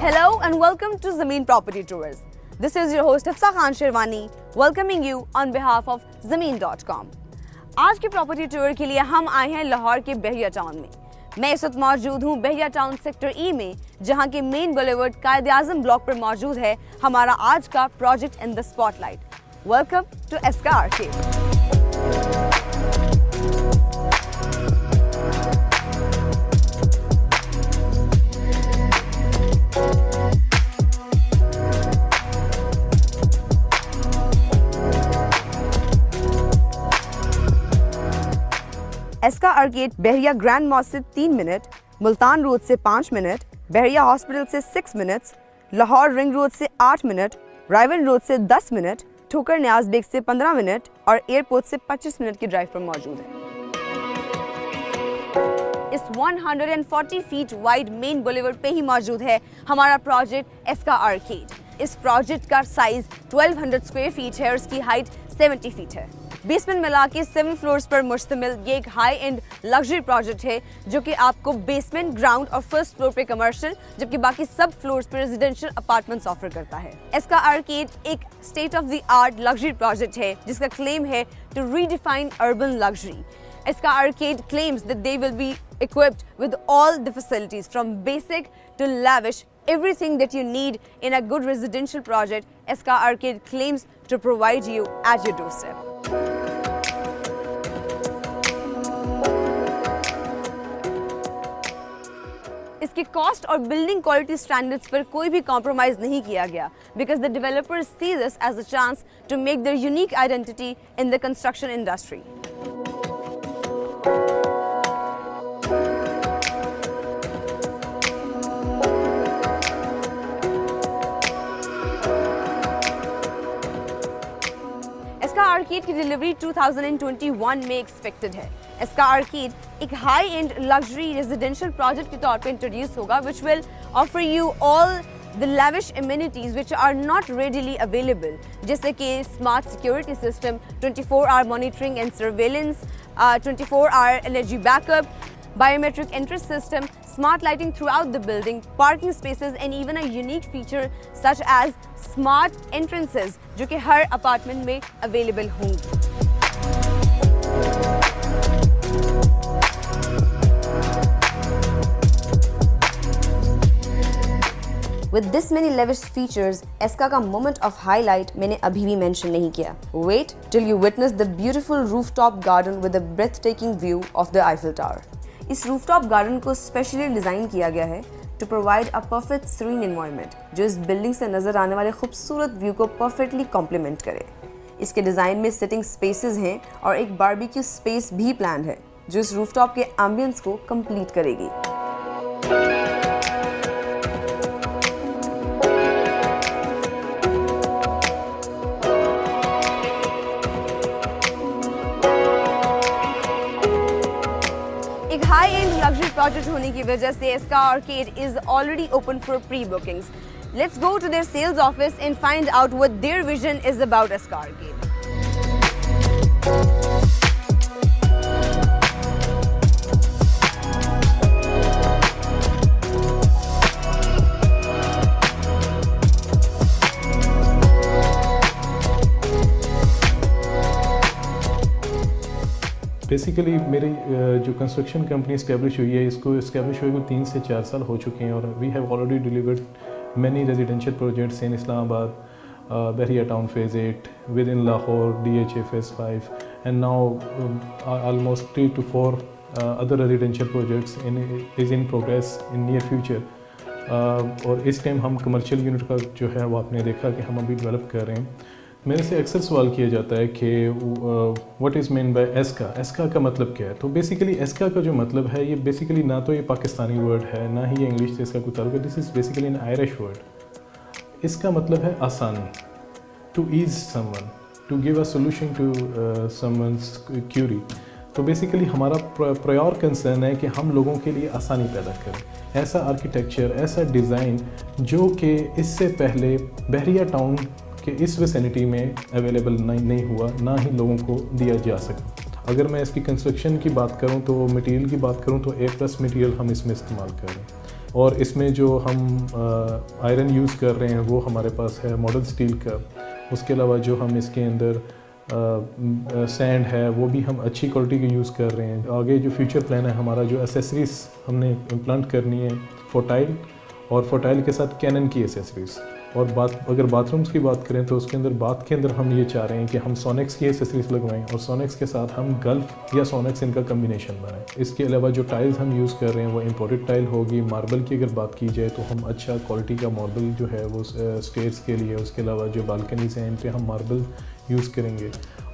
Hello and welcome to Zameen Property Tours. This is your host Hafsa Khan Sherwani welcoming you on behalf of Zameen.com. आज के property tour के लिए हम आए हैं लाहौर के बहरिया टाउन में। मैं इस वक्त मौजूद हूँ बहरिया टाउन सेक्टर ई में, जहाँ के मेन बुलेवर्ड कायद-ए-आज़म ब्लॉक पर मौजूद है हमारा आज का project in the spotlight. Welcome to Eska arcade. Eska arcade Bahria grand mosque से 3 मिनट, मुल्तान रोड से 5 मिनट, बहरिया हॉस्पिटल से 6 मिनट्स, लाहौर रिंग रोड से 8 मिनट, राइवल रोड से 10 मिनट, ठोकर न्याज बेग से 15 मिनट और एयरपोर्ट से 25 मिनट की ड्राइव पर मौजूद है। इस 140 फीट वाइड मेन बुलेवर्ड पे ही मौजूद है हमारा प्रोजेक्ट एस्का आर्केड। इस प्रोजेक्ट का साइज 1200 स्क्वायर फीट है और इसकी हाइट 70 फीट है। बेसमेंट मिला के 7 फ्लोर्स पर मुश्तमिल ये एक हाई एंड लग्जरी प्रोजेक्ट है जो कि आपको बेसमेंट, ग्राउंड और फर्स्ट फ्लोर पे कमर्शियल जबकि बाकी सब फ्लोर्स पे रेजिडेंशियल अपार्टमेंट्स ऑफर करता है। एस्का आर्केड एक state of the art luxury project है जिसका क्लेम है to redefine urban luxury. Eska Arcade claims that they will be equipped with all the facilities from basic to lavish, everything that you need in a good residential project. Eska Arcade claims to provide you at your doorstep. इसके cost और building quality standards पर कोई भी compromise नहीं किया गया because the developers see this as a chance to make their unique identity in the construction industry. Eska arcade की delivery 2021 में एक्सपेक्टेड है। एस्का आर्केड एक high end luxury residential project के तौर पे इंट्रोड्यूस होगा which will offer you all the lavish amenities which are not readily available, जैसे कि smart security system, 24-hour monitoring and surveillance, 24-hour energy backup, biometric entry system, smart lighting throughout the building, parking spaces and even a unique feature such as smart entrances जो कि हर apartment में available होंगी। With this many lavish features, एस्का का moment of highlight मैंने अभी भी mention नहीं किया। Wait till you witness the beautiful rooftop garden with a breathtaking view of the Eiffel Tower. इस rooftop garden को specially डिज़ाइन किया गया है to provide a perfect serene environment जो इस बिल्डिंग से नजर आने वाले खूबसूरत व्यू को perfectly complement करे। इसके डिज़ाइन में सिटिंग स्पेसेस हैं और एक बारबेक्यू स्पेस भी प्लान है जो इस रूफटॉप के एम्बियंस को कंप्लीट करेगी। एक हाई एंड लग्जरी प्रोजेक्ट होने की वजह से Eska Arcade is already open for pre bookings. Let's go to their sales office and find out what their vision is about Eska Arcade. Basically मेरी जो construction company establish हुई है इसको establish हुए को 3 से 4 साल हो चुके हैं और we have already delivered many residential projects in Islamabad, Bahria town phase 8, within Lahore DHA phase 5 and now almost 3 to 4 other residential projects is in progress in near future. और इस टाइम हम कमर्शियल यूनिट का जो है वो आपने देखा कि हम अभी डेवलप कर रहे हैं। मेरे से अक्सर सवाल किया जाता है कि व्हाट इज़ मीन बाय एस्का, एस्का का मतलब क्या है। तो बेसिकली एस्का का जो मतलब है ये बेसिकली ना तो ये पाकिस्तानी वर्ड है ना ही ये इंग्लिश से इसका कोई ताल्लुक है। This is basically an Irish word. इसका मतलब है आसानी, to ease someone, to give a solution to someone's query. तो बेसिकली हमारा प्रायर कंसर्न है कि हम लोगों के लिए आसानी पैदा करें, ऐसा आर्किटेक्चर, ऐसा डिज़ाइन जो कि इससे पहले बहरिया टाउन के इस विसिनिटी में अवेलेबल नहीं हुआ, ना ही लोगों को दिया जा सका। अगर मैं इसकी कंस्ट्रक्शन की बात करूं तो मटेरियल की बात करूं तो A+ मटेरियल हम इसमें इस्तेमाल कर रहे हैं और इसमें जो हम आयरन यूज़ कर रहे हैं वो हमारे पास है मॉडल स्टील का। उसके अलावा जो हम इसके अंदर सैंड है वो भी हम अच्छी क्वालिटी की यूज़ कर रहे हैं। आगे जो फ्यूचर प्लान है हमारा, जो एसेसरीज़ हमने इम्प्लांट करनी है फोटाइल, और फोटाइल के साथ कैनन की एसेसरीज़। और अगर बाथरूम्स की बात करें तो उसके अंदर बाथ के अंदर हम ये चाह रहे हैं कि हम सोनेक्स की एसेसरीज लगवाएं और सोनेक्स के साथ हम गल्फ या सोनेक्स इनका कम्बिनेशन बनाएं। इसके अलावा जो टाइल्स हम यूज़ कर रहे हैं वो इम्पोर्टेड टाइल होगी। मार्बल की अगर बात की जाए तो हम अच्छा क्वालिटी का मार्बल जो है वो स्टेयर्स के लिए, उसके अलावा जो बालकनीज हैं इन पर हम मार्बल यूज़ करेंगे।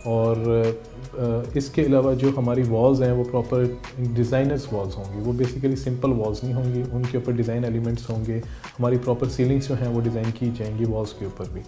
और इसके अलावा जो हमारी वॉल्स हैं वो प्रॉपर डिज़ाइनर्स वॉल्स होंगी, वो बेसिकली सिंपल वॉल्स नहीं होंगी, उनके ऊपर डिज़ाइन एलिमेंट्स होंगे। हमारी प्रॉपर सीलिंग्स जो हैं वो डिज़ाइन की जाएंगी वॉल्स के ऊपर भी।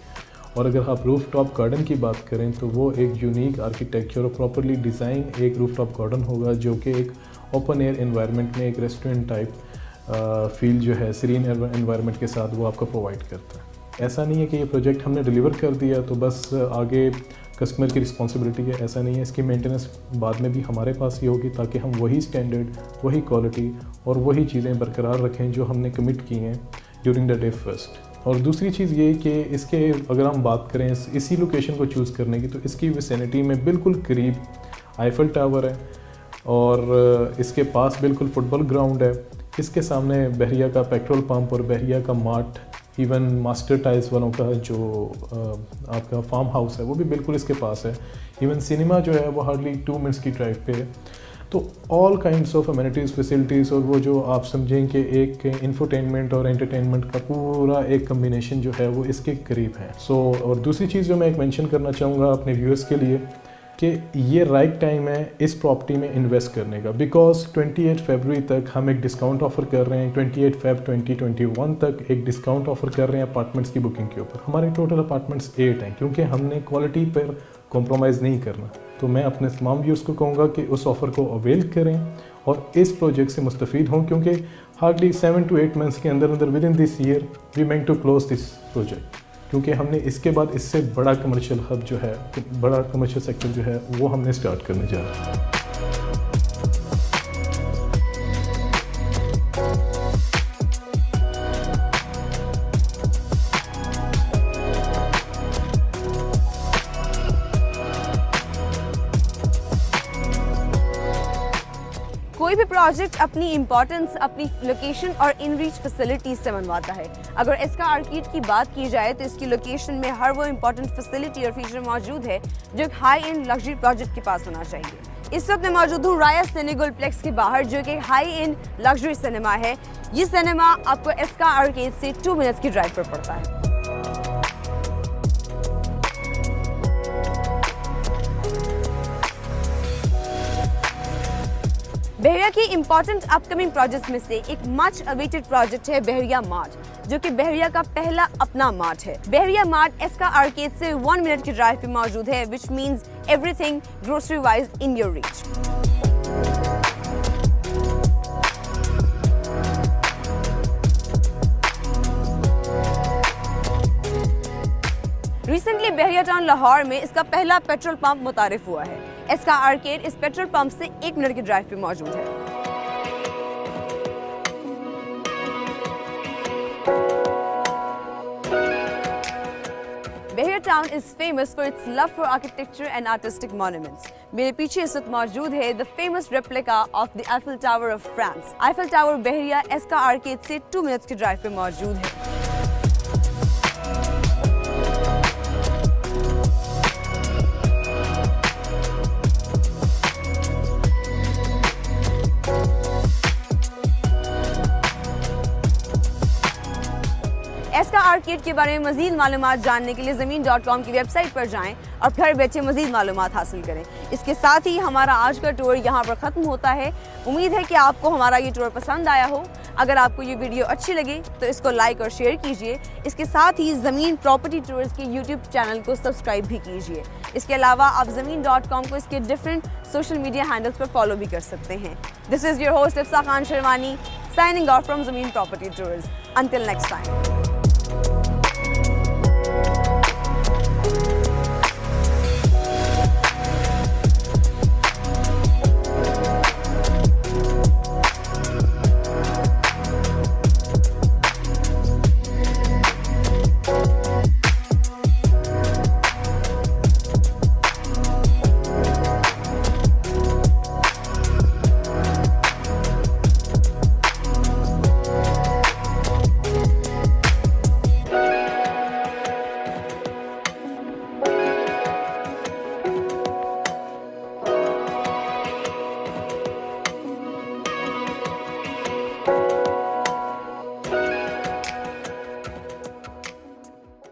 और अगर आप रूफ टॉप गार्डन की बात करें तो वो एक यूनिक आर्किटेक्चर और प्रॉपरली डिज़ाइन एक रूफ टॉप गार्डन होगा, जो कि एक ओपन एयर एनवायरनमेंट में एक रेस्टोरेंट टाइप फील जो है सीरीन एनवायरनमेंट के साथ वो आपको प्रोवाइड करता है। ऐसा नहीं है कि ये प्रोजेक्ट हमने डिलीवर कर दिया तो बस आगे कस्टमर की रिस्पॉन्सिबिलिटी है, ऐसा नहीं है। इसकी मेंटेनेंस बाद में भी हमारे पास ही होगी, ताकि हम वही स्टैंडर्ड, वही क्वालिटी और वही चीज़ें बरकरार रखें जो हमने कमिट की हैं ड्यूरिंग द डे फर्स्ट। और दूसरी चीज़ ये कि इसके अगर हम बात करें इसी लोकेशन को चूज़ करने की, तो इसकी विसिनिटी में बिल्कुल करीब आईफल टावर है और इसके पास बिल्कुल फुटबॉल ग्राउंड है। इसके सामने बहरिया का पेट्रोल पंप और बहरिया का मार्ट, इवन मास्टर टाइल्स वालों का जो आपका फार्म हाउस है वो भी बिल्कुल इसके पास है। इवन सिनेमा जो है वो हार्डली 2 मिनट्स की ड्राइव पे है। तो all kinds of amenities, facilities, और वो जो आप समझें कि एक इंफोटेनमेंट और एंटरटेनमेंट का पूरा एक कम्बिनेशन जो है वो इसके करीब है। और दूसरी चीज़ जो मैं एक मेंशन करना चाहूँगा अपने व्यूअर्स के लिए कि ये राइट टाइम है इस प्रॉपर्टी में इन्वेस्ट करने का, बिकॉज 28 फरवरी तक हम एक डिस्काउंट ऑफ़र कर रहे हैं। 28 फेब 2021 तक एक डिस्काउंट ऑफ़र कर रहे हैं अपार्टमेंट्स की बुकिंग के ऊपर। हमारे टोटल अपार्टमेंट्स 8 हैं, क्योंकि हमने क्वालिटी पर कॉम्प्रोमाइज़ नहीं करना। तो मैं अपने तमाम व्यूअर्स को कहूँगा कि उस ऑफ़र को अवेल करें और इस प्रोजेक्ट से मुस्तफ़ीद हों, क्योंकि हार्डली 7 to 8 मंथ्स के अंदर within this year we meant to close this project, क्योंकि हमने इसके बाद इससे बड़ा कमर्शियल हब जो है, बड़ा कमर्शियल सेक्टर जो है वो हमने स्टार्ट करने जा रहे हैं। कोई भी प्रोजेक्ट अपनी इंपॉर्टेंस, अपनी लोकेशन और इन रीच फैसिलिटीज से बनवाता है। अगर एस्का आर्किड की बात की जाए तो इसकी लोकेशन में हर वो इंपॉर्टेंट फैसिलिटी और फीचर मौजूद है जो एक हाई एंड लग्जरी प्रोजेक्ट के पास होना चाहिए। इस वक्त मैं मौजूद हूँ राया सेनेगल प्लेक्स के बाहर, जो कि हाई एंड लग्जरी सिनेमा है। ये सिनेमा आपको एस्का आर्किड से 2 मिनट्स की ड्राइव पर पड़ता है। बहरिया की इंपॉर्टेंट अपकमिंग प्रोजेक्ट्स में से एक मच अवेटेड प्रोजेक्ट है बहरिया मार्ट, जो कि बहरिया का पहला अपना मार्ट है। बहरिया मार्ट एस्का आर्केड से 1 मिनट की ड्राइव पे मौजूद है, which means everything grocery wise in your reach. Recently Bahria Town Lahore में इसका पहला पेट्रोल पंप मुतारिफ हुआ है। एस्का आर्केड इस पेट्रोल पंप से 1 मिनट की ड्राइव पे मौजूद है। Bahria Town is famous for its love for architecture and artistic monuments. मेरे पीछे इस वक्त मौजूद है the famous replica of the Eiffel Tower of France. Eiffel Tower Bahria Eska Arcade से 2 मिनट की ड्राइव पे मौजूद है। एस्का आर्केड के बारे में मज़ीद मालूमात जानने के लिए ज़मीन.com की वेबसाइट पर जाएं और घर बैठे मज़ीद मालूमात हासिल करें। इसके साथ ही हमारा आज का टूर यहाँ पर ख़त्म होता है। उम्मीद है कि आपको हमारा ये टूर पसंद आया हो। अगर आपको ये वीडियो अच्छी लगे तो इसको लाइक और शेयर कीजिए। इसके साथ ही ज़मीन प्रॉपर्टी टूर्स के यूट्यूब चैनल को सब्सक्राइब भी कीजिए। इसके अलावा आप ज़मीन.com को इसके डिफरेंट सोशल मीडिया हैंडल्स पर फॉलो भी कर सकते हैं। This is your host Ifsa Khan Sherwani, signing off from Zameen Property Tours. Until next time.